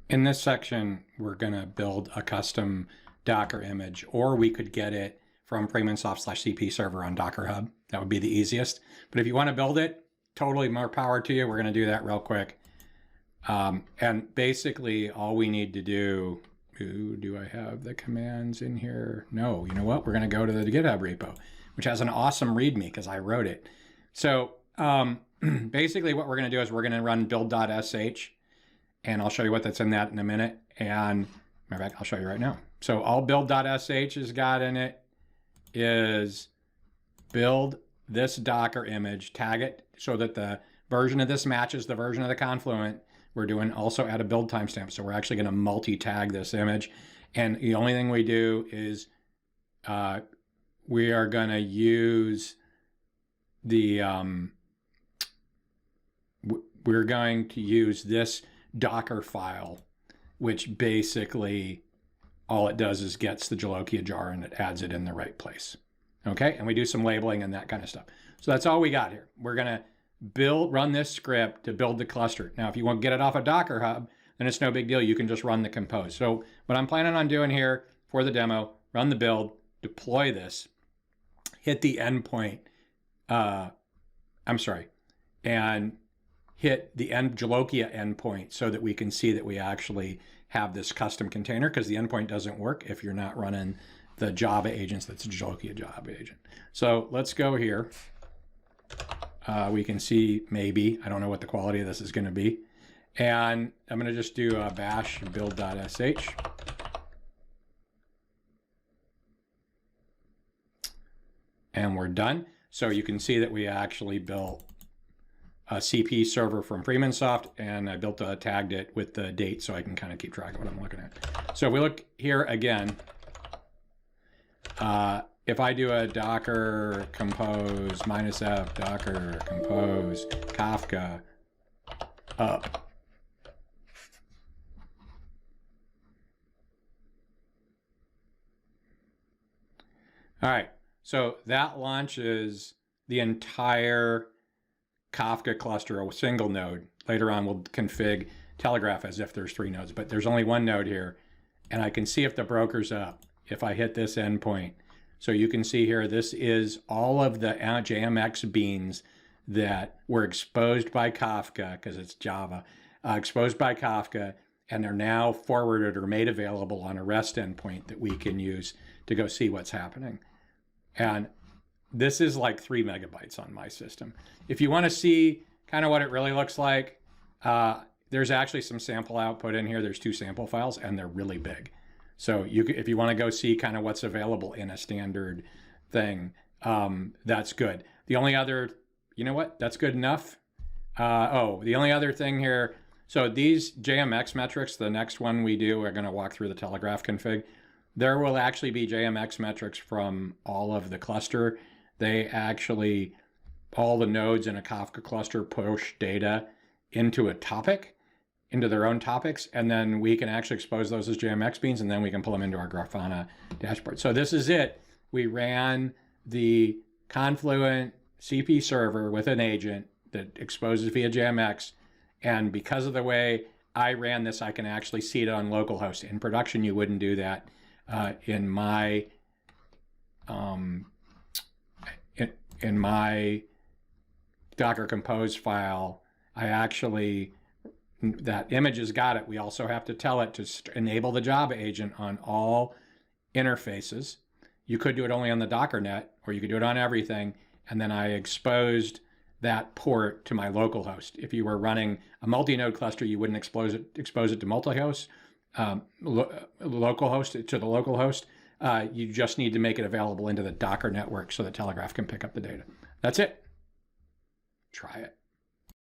In this section, we're going to build a custom Docker image, or we could get it from Freemansoft/CP server on Docker Hub. That would be the easiest. But if you want to build it, totally more power to you. We're going to do that real quick. And basically, all we need to do, do I have the commands in here? No, you know what? We're going to go to the GitHub repo, which has an awesome README because I wrote it. So basically what we're going to do is we're going to run build.sh. And I'll show you what that's in that in a minute. And matter of fact, I'll show you right now. So all build.sh has got in it is build this Docker image, tag it so that the version of this matches the version of the Confluent. We're doing also add a build timestamp. So we're actually going to multi-tag this image. And the only thing we do is we are going to use the, we're going to use this Docker file, which basically all it does is gets the Jolokia jar and it adds it in the right place. Okay, and we do some labeling and that kind of stuff. So that's all we got here. We're gonna run this script to build the cluster. Now, if you want to get it off a Docker Hub, then it's no big deal. You can just run the compose. So what I'm planning on doing here for the demo, run the build, deploy this, hit the endpoint, and hit the Jolokia endpoint so that we can see that we actually have this custom container, because the endpoint doesn't work if you're not running the Java agents. That's a Jolokia Java Agent. So let's go here. We can see maybe, I don't know what the quality of this is going to be. And I'm going to just do a bash build.sh. And we're done. So you can see that we actually built a CP server from Freemansoft, and I tagged it with the date so I can kind of keep track of what I'm looking at. So if we look here again, if I do a docker compose -f docker compose Kafka up, all right, so that launches the entire Kafka cluster, a single node. Later on, we'll config Telegraf as if there's 3 nodes, but there's only 1 node here. And I can see if the broker's up, if I hit this endpoint. So you can see here, this is all of the JMX beans that were exposed by Kafka, because it's Java, exposed by Kafka, and they're now forwarded or made available on a REST endpoint that we can use to go see what's happening. And this is like 3 megabytes on my system. If you want to see kind of what it really looks like, there's actually some sample output in here. There's 2 sample files, and they're really big. So if you want to go see kind of what's available in a standard thing, that's good. The only other, you know what? That's good enough. The only other thing here, so these JMX metrics, the next one we do, we're going to walk through the Telegraf config. There will actually be JMX metrics from all of the cluster. They actually, all the nodes in a Kafka cluster push data into a topic, into their own topics, and then we can actually expose those as JMX beans, and then we can pull them into our Grafana dashboard. So this is it. We ran the Confluent CP server with an agent that exposes via JMX, and because of the way I ran this, I can actually see it on localhost. In production, you wouldn't do that. In my Docker compose file, I actually, that image has got it. We also have to tell it to enable the Java agent on all interfaces. You could do it only on the Docker net, or you could do it on everything. And then I exposed that port to my local host. If you were running a multi-node cluster, you wouldn't expose it to multi-host, local host to the local host. You just need to make it available into the Docker network so that Telegraf can pick up the data. That's it. Try it.